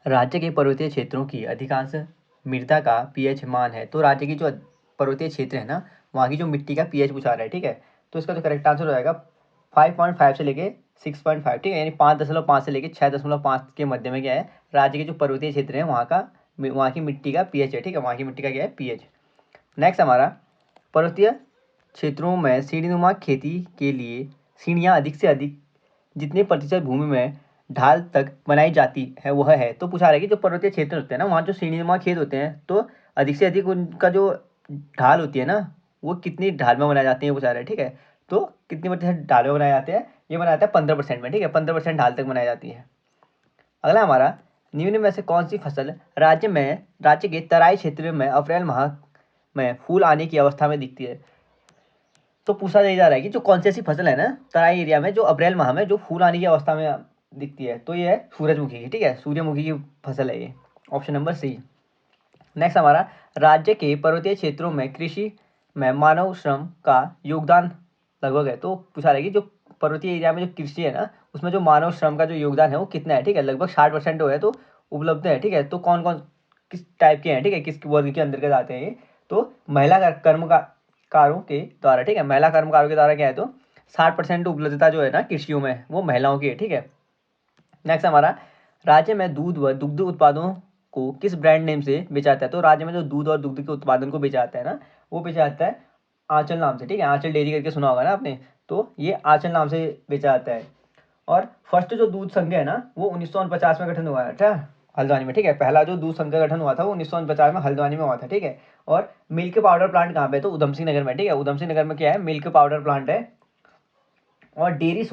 राज्य के पर्वतीय क्षेत्रों की अधिकांश मृदा का पीएच मान है। तो राज्य की जो पर्वतीय क्षेत्र है ना, वहाँ की जो मिट्टी का पीएच पूछा रहा है, ठीक है। तो इसका जो करेक्ट आंसर हो जाएगा 5.5 से लेके 6.5, ठीक है, यानी 5.5 से लेके 6.5 के मध्य में क्या है, राज्य के जो पर्वतीय क्षेत्र है वहाँ की मिट्टी का पीएच है, ठीक है, वहाँ की मिट्टी का क्या है, पीएच। नेक्स्ट हमारा, पर्वतीय क्षेत्रों में सीढ़ीनुमा खेती के लिए सीढ़ियाँ अधिक से अधिक जितने प्रतिशत भूमि में ढाल तक बनाई जाती है वह है। तो पूछा रहा है कि जो पर्वतीय क्षेत्र होते हैं ना, वहाँ जो सीढ़ीनुमा खेत होते हैं, तो अधिक से अधिक उनका जो ढाल होती है ना, वो कितनी ढाल में बनाए जाते हैं, पूछा रहा है, ठीक है। तो कितनी प्रतिशत ढाल में बनाए जाते हैं, ये बनाया जाता है 15% में, ठीक है, 15% ढाल तक बनाई जाती है। अगला हमारा, निम्न में से कौन सी फसल राज्य के तराई क्षेत्र में अप्रैल माह में फूल आने की अवस्था में दिखती है। तो पूछा जा रहा है कि जो कौन सी ऐसी फसल है ना तराई एरिया में जो अप्रैल माह में जो फूल आने की अवस्था में दिखती है, तो ये है सूरजमुखी की, ठीक है, सूर्यमुखी की फसल है ये, ऑप्शन नंबर सी। नेक्स्ट हमारा, राज्य के पर्वतीय क्षेत्रों में कृषि में मानव श्रम का योगदान लगभग है। तो पूछा रहा है कि जो पर्वतीय एरिया में जो कृषि है ना, उसमें जो मानव श्रम का जो योगदान है वो कितना है, ठीक है, लगभग 60% है, तो उपलब्ध है, ठीक है। तो कौन कौन किस टाइप के हैं, ठीक है, किस वर्ग के अंतर्गत आते हैं ये, तो महिला कर्मकारों के द्वारा, ठीक है, महिला कर्मकारों के द्वारा क्या है, तो 60% उपलब्धता जो है ना कृषियों में वो महिलाओं की है, ठीक है। नेक्स्ट हमारा, राज्य में दूध व दुग्ध उत्पादों को किस ब्रांड नेम से बेचा जाता है। तो राज्य में जो दूध और दुग्ध के उत्पादन को बेचा जाता है ना, वो बेचा जाता है आंचल नाम से, ठीक है, आंचल डेयरी करके सुना होगा ना आपने, तो ये आंचल नाम से बेचा जाता है। और फर्स्ट जो दूध संघ है ना, वो 1949 में गठन हुआ था हल्द्वानी में, ठीक है, पहला जो दूध संघ का गठन हुआ था वो 1949 में हल्द्वानी में हुआ था, ठीक है। और मिल्क पाउडर प्लांट कहाँ पे, तो उधम सिंह नगर में, ठीक है, उधम सिंह नगर में क्या है, मिल्क पाउडर प्लांट है। और डेयरी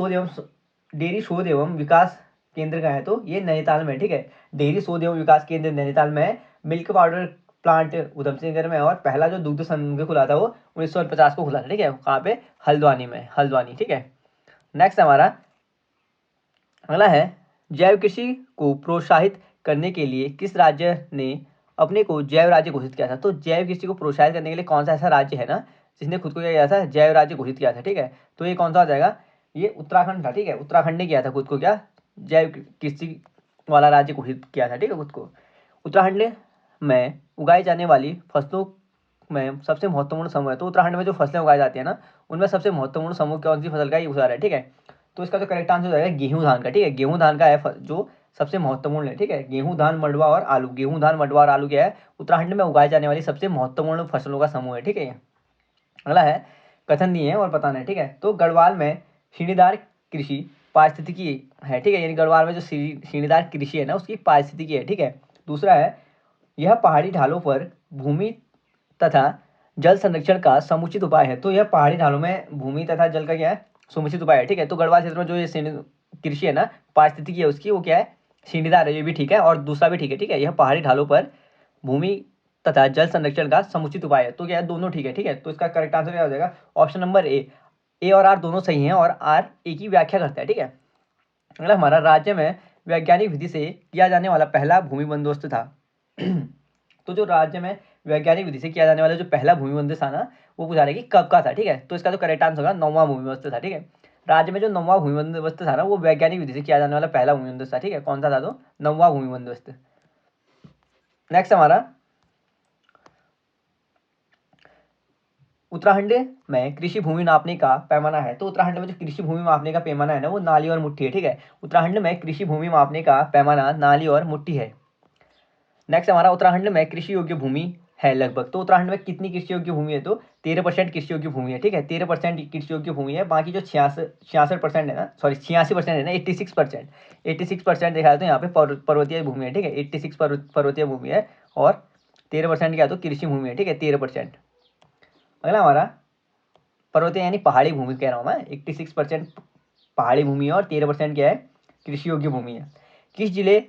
शोध एवं विकास केंद्र का है, तो ये नैनीताल में, ठीक है, डेयरी शोध एवं विकास केंद्र नैनीताल में है। Milk powder plant Udham Singh Nagar में, और पहला जो दुग्ध संघ खुला था वो 1950 को खुला था, ठीक है, कहाँ पे, हल्द्वानी में, हल्द्वानी, ठीक है। नेक्स्ट हमारा अगला है, जैव कृषि को प्रोत्साहित करने के लिए किस राज्य ने अपने को जैव राज्य घोषित किया था। तो जैव कृषि को प्रोत्साहित करने के लिए कौन सा ऐसा राज्य है ना जिसने खुद को क्या किया था, जैव राज्य घोषित किया था, ठीक है। तो ये कौन सा हो जाएगा, ये उत्तराखंड था, ठीक है, उत्तराखंड ने किया था खुद को क्या, जैव कृषि वाला राज्य घोषित किया था, ठीक है, खुद को। उत्तराखंड में उगाई जाने वाली फसलों में सबसे महत्वपूर्ण समूह है। तो उत्तराखंड में जो फसलें उगाई जाती है ना, उनमें सबसे महत्वपूर्ण समूह कौन सी फसल का ये पूछा रहा है, ठीक है। तो इसका जो करेक्ट आंसर हो जाएगा गेहूं धान का, ठीक है, गेहूं धान का है जो सबसे महत्वपूर्ण है, ठीक है, गेहूं धान मडुआ और आलू, गेहूं धान मडुआ और आलू क्या है, उत्तराखंड में उगाई जाने वाली सबसे महत्वपूर्ण फसलों का समूह है, ठीक है। अगला है, कथन दिए हैं और बताना है, ठीक है। तो गढ़वाल में श्रेणीदार कृषि पारिस्थितिकी है, ठीक है, यानी गढ़वाल में जो श्रेणीदार कृषि है ना उसकी पारिस्थितिकी है, ठीक है। दूसरा है, यह पहाड़ी ढालों पर भूमि तथा जल संरक्षण का समुचित उपाय है। तो यह पहाड़ी ढालों में भूमि तथा जल का क्या है, समुचित उपाय है, ठीक है। तो गढ़वाल क्षेत्र में जो ये कृषि है ना पारिस्थितिकी है उसकी, वो क्या है, सीढ़ीदार है, ये भी ठीक है, और दूसरा भी ठीक है, ठीक है, यह पहाड़ी ढालों पर भूमि तथा जल संरक्षण का समुचित उपाय है। तो क्या है, दोनों ठीक है, ठीक है। तो इसका करेक्ट आंसर क्या हो जाएगा, ऑप्शन नंबर ए और आर दोनों सही हैं, और आर ए की व्याख्या करता है, ठीक है। अगला हमारा, राज्य में वैज्ञानिक विधि से किया जाने वाला पहला भूमि बंदोबस्त था। तो जो राज्य में वैज्ञानिक विधि से किया जाने वाला जो पहला भूमि बंदोबस्त था ना, वो पूछा रहा है कि कब का था, ठीक है। तो इसका जो करेक्ट आंसर होगा 9वां भूमि बंदोबस्त था, ठीक है। राज्य में जो 9वां भूमि बंदोबस्त था ना, वो वैज्ञानिक विधि से किया जाने वाला पहला भूमि बंदोबस्त था, ठीक है। कौन सा था, तो 9वां भूमि बंदोबस्त। नेक्स्ट हमारा, उत्तराखंड में कृषि भूमि नापने का पैमाना है। तो उत्तराखंड में जो कृषि भूमि मापने का पैमाना है ना, वो नाली और मुट्ठी है, ठीक है। उत्तराखंड में कृषि भूमि मापने का पैमाना नाली और मुट्ठी है। नेक्स्ट हमारा, उत्तराखंड में कृषि योग्य भूमि है लगभग। तो उत्तराखंड में कितनी कृषि योग्य भूमि है, तो 13% कृषि योग्य भूमि है, ठीक है, 13% कृषि योग्य भूमि है। बाकी जो 66% है ना, सॉरी 86% है ना, 86% देखा जाए तो यहाँ पे पर्वतीय भूमि है, ठीक है, 86 पर्वतीय भूमि है, और 13% क्या, तो कृषि भूमि है, ठीक है, 13%। अगला हमारा, पर्वतीय यानी पहाड़ी भूमि कह रहा हूँ मैं, 86% पहाड़ी भूमि है और 13% क्या है, कृषि योग्य भूमि है। किस जिले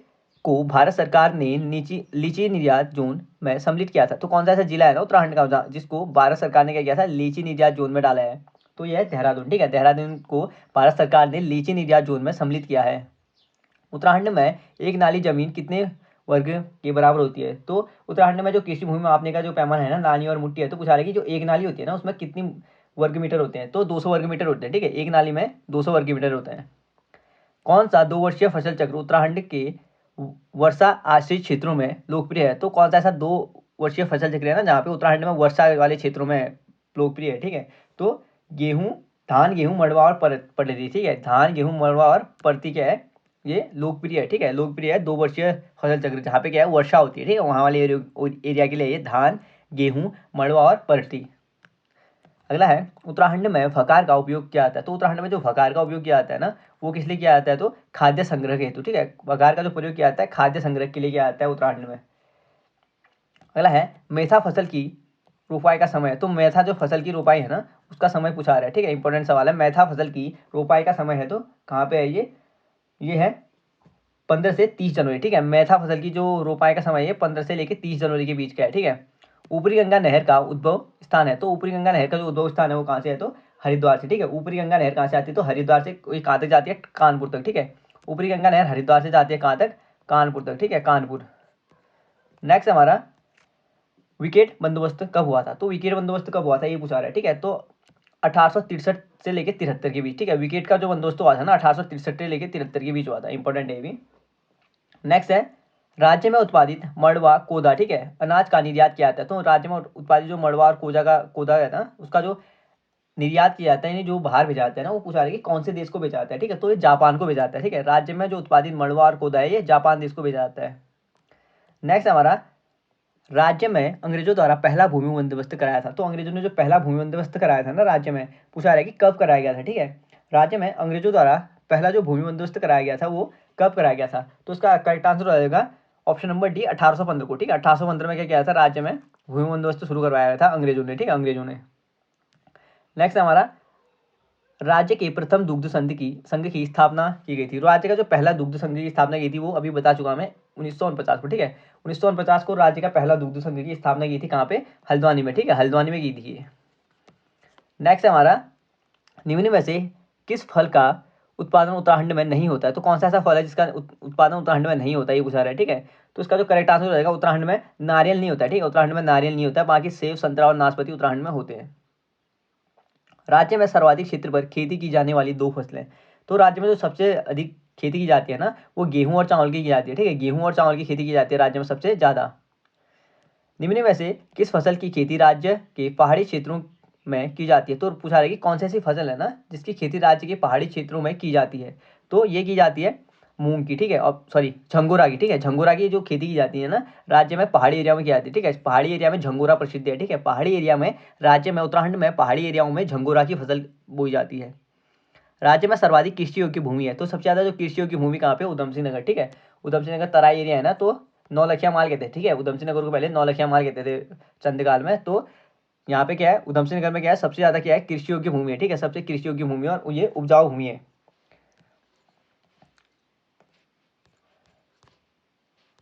को भारत सरकार ने लीची निर्यात जोन में सम्मिलित किया था। तो कौन सा ऐसा जिला है ना उत्तराखंड का जिसको भारत सरकार ने क्या किया था, लीची निर्यात जोन में डाला है। तो यह है देहरादून, ठीक है, देहरादून को भारत सरकार ने लीची निर्यात जोन में सम्मिलित किया है। उत्तराखंड में एक नाली जमीन कितने वर्ग के बराबर होती है। तो उत्तराखंड में जो कृषि भूमि मापने का जो पैमाना है ना, नाली और मुट्ठी है, तो पूछा रहा है कि जो एक नाली होती है ना उसमें कितनी वर्ग मीटर होते हैं। तो 200 वर्ग मीटर होते हैं, ठीक है, एक नाली में 200 वर्ग मीटर होते हैं। कौन सा 2 वर्षीय फसल चक्र उत्तराखंड के वर्षा आश्रित क्षेत्रों में लोकप्रिय है। तो कौन सा ऐसा 2 वर्षीय फसल चक्र है ना जहाँ पे उत्तराखंड में वर्षा वाले क्षेत्रों में लोकप्रिय है, ठीक है। तो गेहूँ, धान, गेहूँ, मड़वा और पड़ती, ठीक है। धान, गेहूँ, मड़वा और पड़ती क्या है, ये लोकप्रिय है, ठीक है। लोकप्रिय है 2 वर्षीय फसल चक्र जहाँ पे क्या है वर्षा होती है, ठीक है। वहाँ वाले एरिया के लिए ये धान, गेहूँ, मड़वा और पड़ती। अगला है उत्तराखंड में फकार का उपयोग किया जाता है। तो उत्तराखंड में जो फकार का उपयोग किया जाता है ना, वो किस लिए किया जाता है, तो खाद्य संग्रह हेतु, ठीक है। फकार का जो प्रयोग किया जाता है खाद्य संग्रह के लिए किया जाता है उत्तराखंड में। अगला है मेथा फसल की रोपाई का समय। तो मेथा जो फसल की रोपाई है ना, उसका समय पूछा रहा है, ठीक है। इंपॉर्टेंट सवाल है। मेथा फसल की रोपाई का समय है तो कहाँ पे है ये है 15 से 30 जनवरी, ठीक है। मेथा फसल की जो रोपाई का समय है 15 से लेकर 30 जनवरी के बीच का है, ठीक है। ऊपरी गंगा नहर का उद्भव स्थान है। तो ऊपरी गंगा नहर का जो उद्भव स्थान है वो कहाँ से है, तो हरिद्वार से, ठीक है। ऊपरी गंगा नहर कहाँ से आती है, तो हरिद्वार से कहाँ तक जाती है, कानपुर तक, ठीक है। ऊपरी गंगा नहर हरिद्वार से जाती है कहाँ तक, कानपुर तक, ठीक है, कानपुर। नेक्स्ट हमारा विकेट बंदोबस्त कब हुआ था। तो विकेट बंदोबस्त कब हुआ था ये पूछा रहा है, ठीक है। तो 1863 से लेकर 73 के बीच, ठीक है। विकेट का जो बंदोबस्त हुआ था ना 1863 से लेकर 73 के बीच हुआ था। इंपॉर्टेंट है ये भी। नेक्स्ट है राज्य में उत्पादित मड़वा, कोदा, ठीक है, अनाज का निर्यात किया जाता है। तो राज्य में उत्पादित जो मड़वा और कोदा है ना, उसका जो निर्यात किया जाता है, यानी जो बाहर भेजा जाता है ना, वो पूछा रहा है कि कौन से देश को भेजा जाता है, ठीक है। तो ये जापान को भेजा जाता है, ठीक है। राज्य में जो उत्पादित मड़वा और कोदा है ये जापान देश को भेजा जाता है। नेक्स्ट हमारा राज्य में अंग्रेजों द्वारा पहला भूमि बंदोबस्त कराया था। तो अंग्रेजों ने जो पहला भूमि बंदोबस्त कराया था ना राज्य में, पूछा रहा है कि कब कराया गया था, ठीक है। राज्य में अंग्रेजों द्वारा पहला जो भूमि बंदोबस्त कराया गया था वो कब कराया गया था, तो उसका करेक्ट आंसर हो जाएगा ऑप्शन नंबर डी 1815 को, ठीक है। 1815 में क्या किया था, राज्य में भूमि बंदोबस्त शुरू करवाया गया था अंग्रेजों ने, ठीक है, अंग्रेजों ने। नेक्स्ट हमारा राज्य के प्रथम दुग्ध संघ की स्थापना की गई थी। राज्य का जो पहला दुग्ध संघ की स्थापना की थी वो अभी बता चुका मैं 1949 को, ठीक है। 1949 को राज्य का पहला दुग्ध संघ की स्थापना की थी कहाँ पे, हल्द्वानी में, ठीक है, हल्द्वानी में की थी। नेक्स्ट हमारा निम्न में से किस फल का उत्पादन उत्तराखंड में नहीं होता है। तो कौन सा ऐसा फल है जिसका उत्पादन उत्तराखंड में नहीं होता है ये पूछा रहा है, ठीक है। तो इसका जो करेक्ट आंसर हो जाएगा उत्तराखंड में नारियल नहीं होता है, ठीक है। उत्तराखंड में नारियल नहीं होता है, बाकी सेब, संतरा और नाशपाती उत्तराखंड में होते हैं। राज्य में सर्वाधिक क्षेत्र पर खेती की जाने वाली 2 फसलें। तो राज्य में जो सबसे अधिक खेती की जाती है ना, वो गेहूं और चावल की जाती है, ठीक है। गेहूं और चावल की खेती की जाती है राज्य में सबसे ज़्यादा। निम्न में से किस फसल की खेती राज्य के पहाड़ी क्षेत्रों में की जाती है। तो पूछा है कि कौन सी ऐसी फसल है ना जिसकी खेती राज्य के पहाड़ी क्षेत्रों में की जाती है। तो ये की जाती है मूंग की, ठीक है, और सॉरी झंगोरा की, ठीक है। झंगोरा की जो खेती की जाती है ना राज्य में पहाड़ी एरिया में की जाती है, ठीक है। पहाड़ी एरिया में झंगोरा प्रसिद्ध है, ठीक है। पहाड़ी एरिया में राज्य में उत्तराखंड में पहाड़ी एरियाओं में झंगोरा की फसल बोई जाती है। राज्य में सर्वाधिक कृषि योग्य भूमि है। तो सबसे ज़्यादा जो कृषि योग्य भूमि कहाँ पे, उधम सिंह नगर, ठीक है। उधम सिंह नगर तराई एरिया है ना, तो नौलखिया माल कहते हैं, ठीक है। उधम सिंह नगर को पहले नौलखिया माल कहते थे चंदकाल में। तो यहाँ पे क्या है, उधम सिंह नगर में क्या है, सबसे ज़्यादा क्या है, कृषि योग्य भूमि है, ठीक है। सबसे कृषि योग्य भूमि और ये उपजाऊ भूमि है।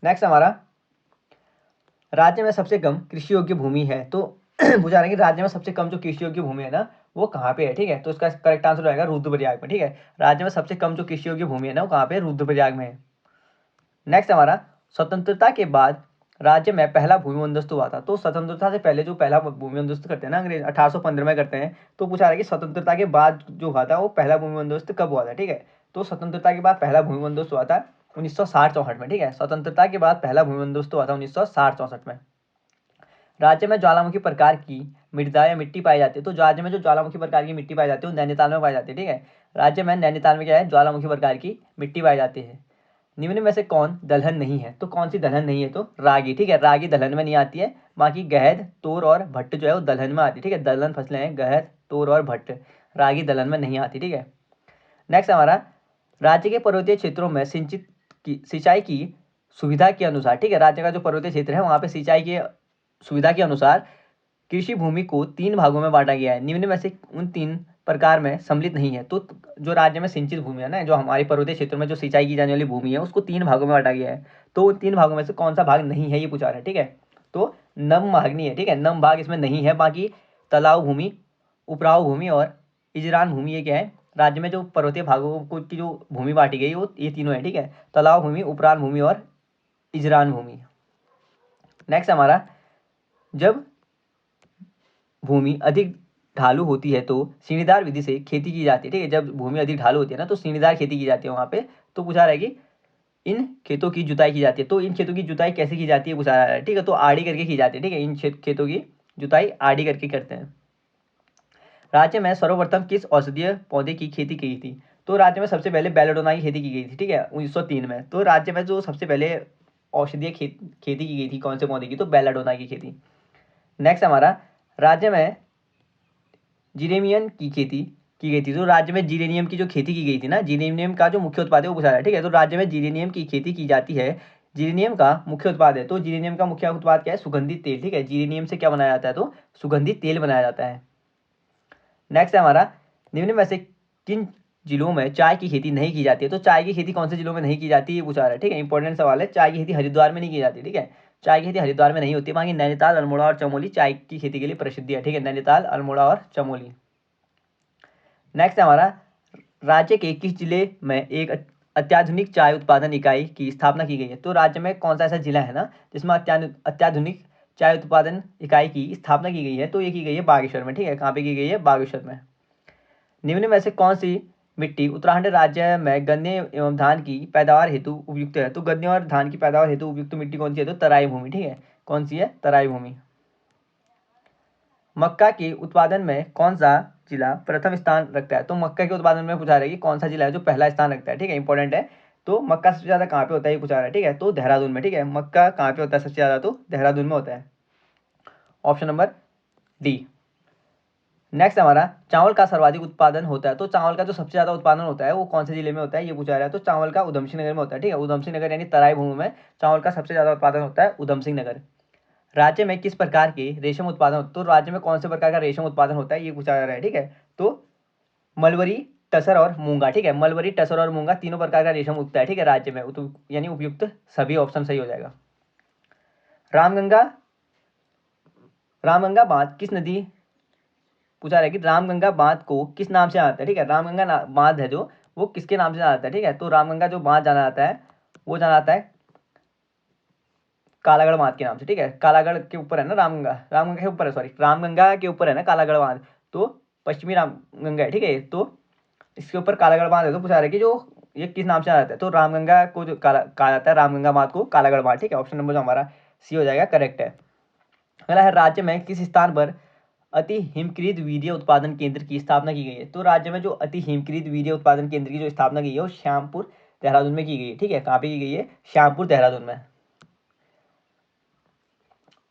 नेक्स्ट हमारा राज्य में सबसे कम कृषि योग्य भूमि है। तो पूछा रहा है कि राज्य में सबसे कम जो कृषि योग्य भूमि है ना वो कहाँ पे है, ठीक है। तो इसका करेक्ट आंसर हो जाएगा रुद्रप्रयाग में, ठीक है। राज्य में सबसे कम जो कृषि योग्य भूमि है ना वो कहाँ पे, रुद्रप्रयाग में है। नेक्स्ट हमारा स्वतंत्रता के बाद राज्य में पहला भूमि बंदोबस्त हुआ था। तो स्वतंत्रता से पहले जो पहला भूमि बंदोबस्त करते हैं ना अंग्रेज 1815 में करते हैं। तो पूछा रहा है कि स्वतंत्रता के बाद जो हुआ था वो पहला भूमि बंदोबस्त कब हुआ था, ठीक है। तो स्वतंत्रता के बाद पहला भूमि बंदोबस्त हुआ था 1960-64 में, ठीक है। स्वतंत्रता के बाद पहला भूमि बंदोबस्त हुआ था 1960-64 में। राज्य में ज्वालामुखी प्रकार की मृदा या मिट्टी पाई जाती है। तो राज्य में जो ज्वालामुखी प्रकार की मिट्टी पाई जाती है वो नैनीताल में पाई जाती है, ठीक है। राज्य में नैनीताल में क्या है, ज्वालामुखी प्रकार की मिट्टी पाई जाती है। निम्न में से कौन दलहन नहीं है। तो कौन सी दलहन नहीं है, तो रागी, ठीक है। रागी दलहन में नहीं आती है। बाकी गहद, तोर और भट्ट जो है वो दलहन में आती है, ठीक है। दलहन फसलें हैं गहद, तोर और भट्ट। रागी दलहन में नहीं आती, ठीक है। नेक्स्ट हमारा राज्य के पर्वतीय क्षेत्रों में सिंचाई की सुविधा के अनुसार, ठीक है। राज्य का जो पर्वतीय क्षेत्र है वहाँ पे सिंचाई की सुविधा के अनुसार कृषि भूमि को 3 भागों में बांटा गया है। निम्न में से उन 3 प्रकार में सम्मिलित नहीं है। तो जो राज्य में सिंचित भूमि है ना, जो हमारी पर्वतीय क्षेत्रों में जो सिंचाई की जाने वाली भूमि है उसको 3 भागों में बांटा गया है। तो उन 3 भागों में से कौन सा भाग नहीं है ये पूछा रहा है, ठीक है। तो नम भाग नहीं है, ठीक है। नम भाग इसमें नहीं है। बाकी तालाब भूमि, उपराव भूमि और इजरान भूमि ये क्या है, राज्य में जो पर्वतीय भागों को की जो भूमि बांटी गई वो ये तीनों है, ठीक है। तालाब भूमि, उपरान भूमि और इजरान भूमि। नेक्स्ट हमारा जब भूमि अधिक ढालू होती है तो सीढ़ीदार विधि से खेती की जाती है, ठीक है। जब भूमि अधिक ढालू होती है ना तो सीढ़ीदार खेती की जाती है वहाँ पे। तो पूछा रहा है कि इन खेतों की जुताई की जाती है। तो इन खेतों की जुताई कैसे की जाती है पूछा जा रहा है, ठीक है। तो आड़ी करके की जाती है, ठीक है। इन खेतों की जुताई आड़ी करके करते हैं। राज्य में सर्वप्रथम किस औषधीय पौधे की खेती की थी? तो राज्य में सबसे पहले बेलेडोना की खेती की गई थी, ठीक है, 1903 में। तो राज्य में जो सबसे पहले औषधीय खेती की गई थी कौन से पौधे की? तो बेलाडोना की खेती। नेक्स्ट हमारा, राज्य में जिरेनियम की खेती की गई थी। तो राज्य में जिरेनियम की जो खेती की गई थी ना, जिरेनियम का जो मुख्य उत्पाद है वो पूछा रहा है, ठीक है। तो राज्य में जिरेनियम की खेती की जाती है, जिरेनियम का मुख्य उत्पाद है। तो जिरेनियम का मुख्य उत्पाद क्या है? सुगंधित तेल, ठीक है। जिरेनियम से क्या बनाया जाता है? तो सुगंधित तेल बनाया जाता है। नेक्स्ट है हमारा, निम्न में से किन जिलों में चाय की खेती नहीं की जाती है? तो चाय की खेती कौन से जिलों में नहीं की जाती है ये पूछा रहा है, ठीक है। इंपॉर्टेंट सवाल है। चाय की खेती हरिद्वार में नहीं की जाती, ठीक है। चाय की खेती हरिद्वार में नहीं होती। बाकी नैनीताल, अल्मोड़ा और चमोली चाय की खेती के लिए प्रसिद्ध है, ठीक है। नैनीताल, अल्मोड़ा और चमोली। नेक्स्ट है हमारा, राज्य के किस जिले में एक अत्याधुनिक चाय उत्पादन इकाई की स्थापना की गई है? तो राज्य में कौन सा ऐसा जिला है ना जिसमें अत्याधुनिक चाय उत्पादन इकाई की स्थापना की गई है? तो ये की गई है बागेश्वर में, ठीक है। कहाँ पे की गई है? बागेश्वर में। निम्न में से कौन सी मिट्टी उत्तराखंड राज्य में गन्ने एवं धान की पैदावार हेतु उपयुक्त है? तो गन्ने और धान की पैदावार हेतु उपयुक्त मिट्टी कौन सी है? तो तराई भूमि, ठीक है। कौन सी है? तराई भूमि। मक्का के उत्पादन में कौन सा जिला प्रथम स्थान रखता है? तो मक्का के उत्पादन में पूछा रहा है कि कौन सा जिला है जो पहला स्थान रखता है, ठीक है। इंपॉर्टेंट है। तो मक्का सबसे ज्यादा कहाँ पे होता है ये पूछा रहा है, ठीक है। तो देहरादून में, ठीक है। मक्का कहाँ पे होता है सबसे ज्यादा? तो देहरादून में होता है। Option number D. नेक्स्ट हमारा, चावल का सर्वाधिक उत्पादन होता है। तो चावल का जो सबसे ज्यादा उत्पादन होता है वो कौन से जिले में होता है ये पूछा रहा है। तो चावल का उधम सिंह नगर में होता है, ठीक है। उधम सिंह नगर यानी तराई भूमि में चावल का सबसे ज्यादा उत्पादन होता है उधम सिंह नगर। राज्य में किस प्रकार के रेशम उत्पादन होता है? तो राज्य में कौन से प्रकार का रेशम उत्पादन होता है ये पूछा जा रहा है, ठीक है। तो मलबरी, टसर और मूंगा, ठीक है। मलबरी, टसर और मूंगा तीनों प्रकार का रेशम उगता है, ठीक है, राज्य में। यानी उपयुक्त सभी ऑप्शन सही हो जाएगा। रामगंगा रामगंगा बांध किस नदी पूछा रहा है कि रामगंगा बांध को किस नाम से आता है, ठीक है। रामगंगा बांध है जो वो किसके नाम से जाना जाता है, ठीक है। तो रामगंगा जो बांध जाना जाता है वो जाना जाता है कालागढ़ बांध के नाम से, ठीक है। कालागढ़ के ऊपर है ना रामगंगा, रामगंगा के ऊपर है, सॉरी, रामगंगा के ऊपर है ना कालागढ़ बांध। तो पश्चिमी रामगंगा है, ठीक है। तो इसके ऊपर कालागढ़ बांध है। तो पूछा रहा है कि जो ये किस नाम से जाना जाता है? तो रामगंगा को जो कहा जाता है, रामगंगा बांध को कालागढ़ बांध, ठीक है। ऑप्शन नंबर जो हमारा सी हो जाएगा, करेक्ट है। अगला है, राज्य में किस स्थान पर अति हिमकृत वीर्य उत्पादन केंद्र की स्थापना की गई है? तो राज्य में जो अति हिमकृत वीर्य उत्पादन केंद्र की जो स्थापना की गई है वो श्यामपुर देहरादून में की गई है, ठीक है। कहाँ पे की गई है? श्यामपुर देहरादून में।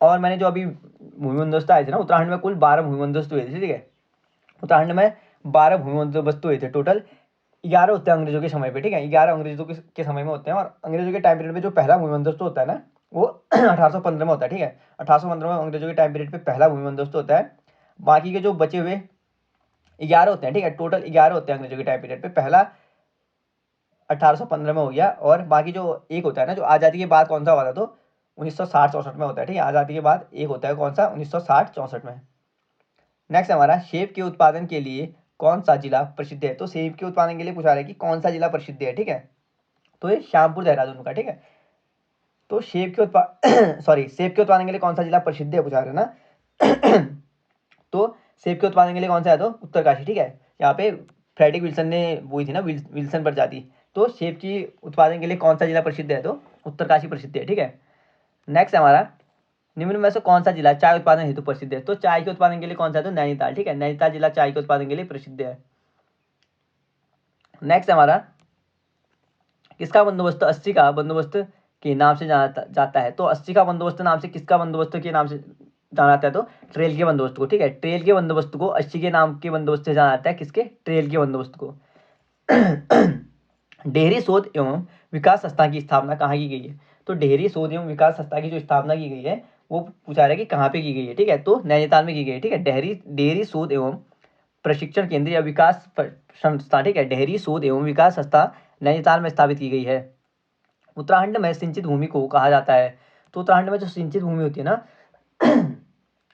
और मैंने जो अभी भूमिबंदोबस्त आए थे ना उत्तराखंड में, कुल 12 भूमिबंदोबस्त हुए थे, ठीक है। उत्तराखंड में 12 भूमिबंदोबस्त हुए थे टोटल। 11 होते हैं अंग्रेजों के समय पे, ठीक है। 11 अंग्रेजों के समय में होते हैं। और अंग्रेजों के टाइम पीरियड में जो पहला भूमिबंदोबस्त होता है ना वो 1815 में होता है, ठीक है। 1815 में अंग्रेजों के टाइम पीरियड पे पहला भूमिबंदोबस्त होता है। बाकी के जो बचे हुए 11 होते हैं, ठीक है, टोटल 11 होते हैं अंग्रेजों के टाइम पीरियड पे। पहला 1815 में हो गया, और बाकी जो एक होता है ना जो आज़ादी के बाद कौन सा हुआ था, तो 1960-64 में होता है, ठीक है। आज़ादी के बाद एक होता है कौन सा? 1960-64 में। नेक्स्ट हमारा, सेब के उत्पादन के लिए कौन सा जिला प्रसिद्ध है? तो सेब के उत्पादन के लिए पूछा रहा है कि कौन सा जिला प्रसिद्ध है, ठीक है। तो ये श्यामपुर देहरादून का, ठीक है। तो सेब के उत्पादन सॉरी, सेब के उत्पादन के लिए कौन सा जिला प्रसिद्ध है पूछा रहा है ना तो सेब के उत्पादन के लिए कौन सा है? तो उत्तरकाशी, ठीक है। यहाँ पे फ्रेडरिक विल्सन ने बोई थी ना विल्सन प्रजाति। तो सेब की उत्पादन के लिए कौन सा जिला प्रसिद्ध है? तो उत्तरकाशी प्रसिद्ध है, ठीक है। नेक्स्ट हमारा, निम्न में से कौन सा जिला चाय उत्पादन हेतु प्रसिद्ध है? तो चाय के उत्पादन के लिए कौन सा है? तो नैनीताल, ठीक है। नैनीताल जिला चाय के उत्पादन के लिए प्रसिद्ध है। नेक्स्ट हमारा, किसका बंदोबस्त 80 का बंदोबस्त के नाम से जाना जाता है? तो 80 का बंदोबस्त नाम से किसका बंदोबस्त के नाम से जाना जाता है? तो ट्रेल के बंदोबस्त को, ठीक है। ट्रेल के बंदोबस्त को 80 के नाम के बंदोबस्त से जाना जाता है, किसके? ट्रेल के बंदोबस्त को। डेयरी शोध एवं विकास संस्था की स्थापना कहाँ की गई है? तो डेयरी शोध एवं विकास संस्था की जो स्थापना की गई है वो पूछा रहा है कि कहाँ पे की गई है, ठीक है। तो नैनीताल में की गई है, ठीक है। डेयरी शोध एवं प्रशिक्षण केंद्र या विकास संस्था, ठीक है। डेयरी शोध एवं विकास संस्था नैनीताल में स्थापित की गई है। उत्तराखंड में सिंचित भूमि को कहा जाता है? तो उत्तराखंड में जो सिंचित भूमि होती है ना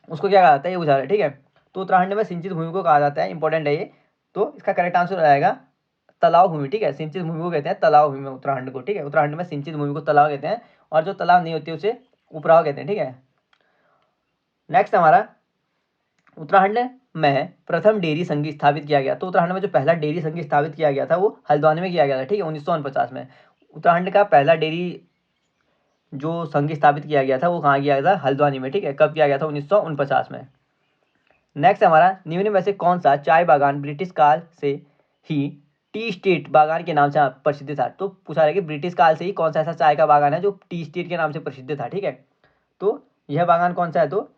उसको क्या कहा जाता है ये पूछा रहा है, ठीक है। तो उत्तराखंड में सिंचित भूमि को कहा जाता है, इंपॉर्टेंट है ये। तो इसका करेक्ट आंसर हो जाएगा तालाब भूमि, ठीक है। सिंचित भूमि को कहते हैं तालाब भूमि उत्तराखंड को, ठीक है। उत्तराखंड में सिंचित भूमि को तालाब कहते हैं, और जो तालाब नहीं होती उसे उपराव कहते हैं, ठीक है। नेक्स्ट हमारा, उत्तराखंड में प्रथम डेयरी संघ स्थापित किया गया। तो उत्तराखंड में जो पहला डेयरी संघ स्थापित किया गया था वो हल्द्वानी में किया गया था, ठीक है, 1949 में। उत्तराखंड का पहला डेयरी जो संघ स्थापित किया गया था वो कहाँ किया गया था? हल्द्वानी में, ठीक है। कब किया गया था? 1949 में। नेक्स्ट हमारा, निम्न में से कौन सा चाय बागान ब्रिटिश काल से ही टी स्टेट बागान के नाम से प्रसिद्ध था? तो पूछा है कि ब्रिटिश काल से ही कौन सा ऐसा चाय का बागान है जो टी स्टेट के नाम से प्रसिद्ध था, ठीक है। तो यह बागान कौन सा है? तो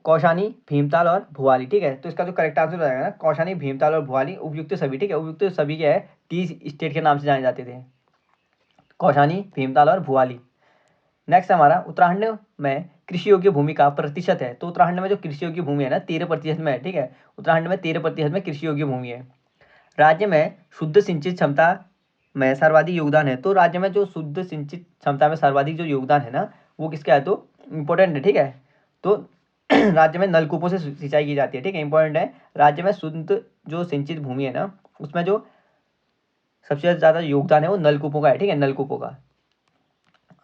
कौशानी, भीमताल और भुआली, ठीक है। तो इसका जो करेक्ट आंसर हो जाएगा ना, कौशानी, भीमताल और भुआली, उपयुक्त सभी, ठीक है। उपयुक्त सभी क्या है? टी स्टेट के नाम से जाने जाते थे, कौशानी, भीमताल और भुआली। नेक्स्ट हमारा, उत्तराखंड में कृषि योग्य भूमि का प्रतिशत है। तो उत्तराखंड में जो कृषि योग्य भूमि है ना, 13% में है, ठीक है। उत्तराखंड में 13% में कृषि योग्य भूमि है। राज्य में शुद्ध सिंचित क्षमता में सर्वाधिक योगदान है। तो राज्य में जो शुद्ध सिंचित क्षमता में सर्वाधिक जो योगदान है ना, वो किसका है? तो इम्पोर्टेंट है, ठीक है। तो राज्य में नलकूपों से सिंचाई की जाती है, ठीक है। इंपॉर्टेंट है, राज्य में शुद्ध जो सिंचित भूमि है ना, उसमें जो सबसे ज़्यादा योगदान है वो नलकूपों का है, ठीक है, नलकूपों का।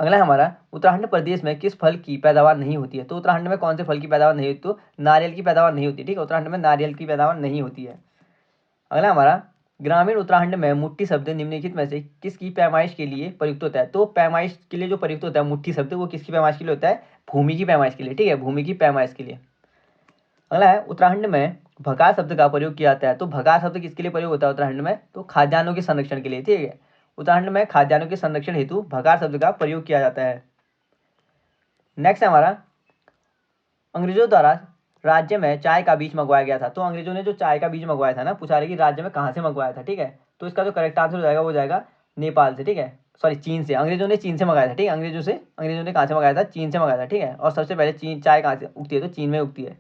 अगला हमारा, उत्तराखंड प्रदेश में किस फल की पैदावार नहीं होती है? तो उत्तराखंड में कौन से फल की पैदावार नहीं होती? तो नारियल की पैदावार नहीं होती, ठीक है। उत्तराखंड में नारियल की पैदावार नहीं होती है। अगला हमारा, ग्रामीण उत्तराखंड में मुट्ठी शब्द निम्नलिखित में से किसकी पैमाइश के लिए प्रयुक्त होता है? तो पैमाइश के लिए जो प्रयुक्त होता है मुट्ठी शब्द, वो किसकी पैमाइश के लिए होता है? भूमि की पैमाइश के लिए, ठीक है, भूमि की पैमाइश के लिए। अगला है, उत्तराखंड में भगा शब्द का प्रयोग किया जाता है। तो भगा शब्द किसके लिए प्रयोग होता है उत्तराखंड में? तो खाद्यान्नों के संरक्षण के लिए, ठीक है। उत्तराखंड में खाद्यान्नों के संरक्षण हेतु भगा शब्द का प्रयोग किया जाता है। नेक्स्ट हमारा, अंग्रेजों द्वारा राज्य में चाय का बीज मंगवाया गया था। तो अंग्रेजों ने जो चाय का बीज मंगवाया था ना, पूछा रहे कि राज्य में कहाँ से मंगवाया था, ठीक है। तो इसका जो करेक्ट आंसर हो जाएगा वो जाएगा नेपाल से, ठीक है, सॉरी चीन से। अंग्रेजों ने चीन से मंगाया था, ठीक है। अंग्रेजों ने कहाँ से मंगाया था? चीन से मंगाया था, ठीक है। और सबसे पहले चीन चाय कहाँ से उगती है? तो चीन में उगती है।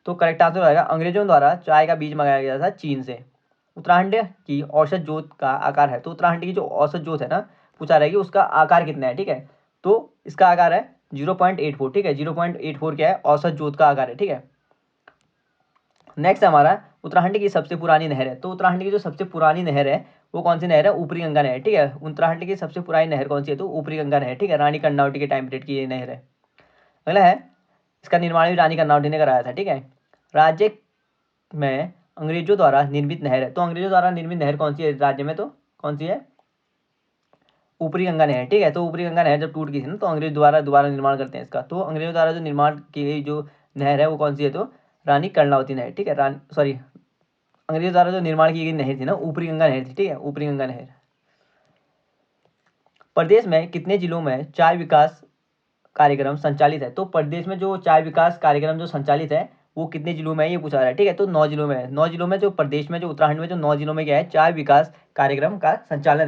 तो करेक्ट आंसर हो जाएगा, अंग्रेजों द्वारा चाय का बीज मंगाया गया था चीन से। उत्तराखंड की औसत जोत का आकार है। तो उत्तराखंड की जो औसत जोत है ना, पूछा रहेगी उसका आकार कितना है, ठीक है। तो इसका आकार है 0.84, ठीक है। 0.84 क्या है? औसत जोत का आकार है, ठीक है। नेक्स्ट हमारा, उत्तराखंड की सबसे पुरानी नहर है। तो उत्तराखंड की जो सबसे पुरानी नहर है वो कौन सी नहर है? ऊपरी गंगा नहर, ठीक है। उत्तराखंड की सबसे पुरानी नहर कौन सी है? तो ऊपरी गंगा नहर, ठीक है। रानी कर्नावती के टाइम पीरियड की ये नहर है। अगला है, इसका निर्माण भी रानी कर्नावती ने कराया था, ठीक है। राज्य में अंग्रेजों द्वारा निर्मित नहर है। तो अंग्रेजों द्वारा निर्मित नहर कौन सी है राज्य में? तो कौन सी है? ऊपरी गंगा नहर, ठीक है। तो ऊपरी गंगा नहर जब टूट गई थी ना, तो अंग्रेज दोबारा निर्माण करते हैं इसका। तो अंग्रेजों द्वारा जो निर्माण की गई जो नहर है वो कौन सी है? तो रानी कर्नावती नहर, ठीक है। अंग्रेजों द्वारा जो निर्माण की गई नहर थी ना, ऊपरी गंगा नहर थी, ठीक है, ऊपरी गंगा नहर। प्रदेश में कितने जिलों में चाय विकास कार्यक्रम संचालित है? तो प्रदेश में जो चाय विकास कार्यक्रम जो संचालित है वो कितने जिलों में है, ये पूछा रहा है, ठीक है। तो 9 जिलों में है। 9 जिलों में जो प्रदेश में जो उत्तराखंड में जो 9 जिलों में क्या है? चाय विकास कार्यक्रम का संचालन है।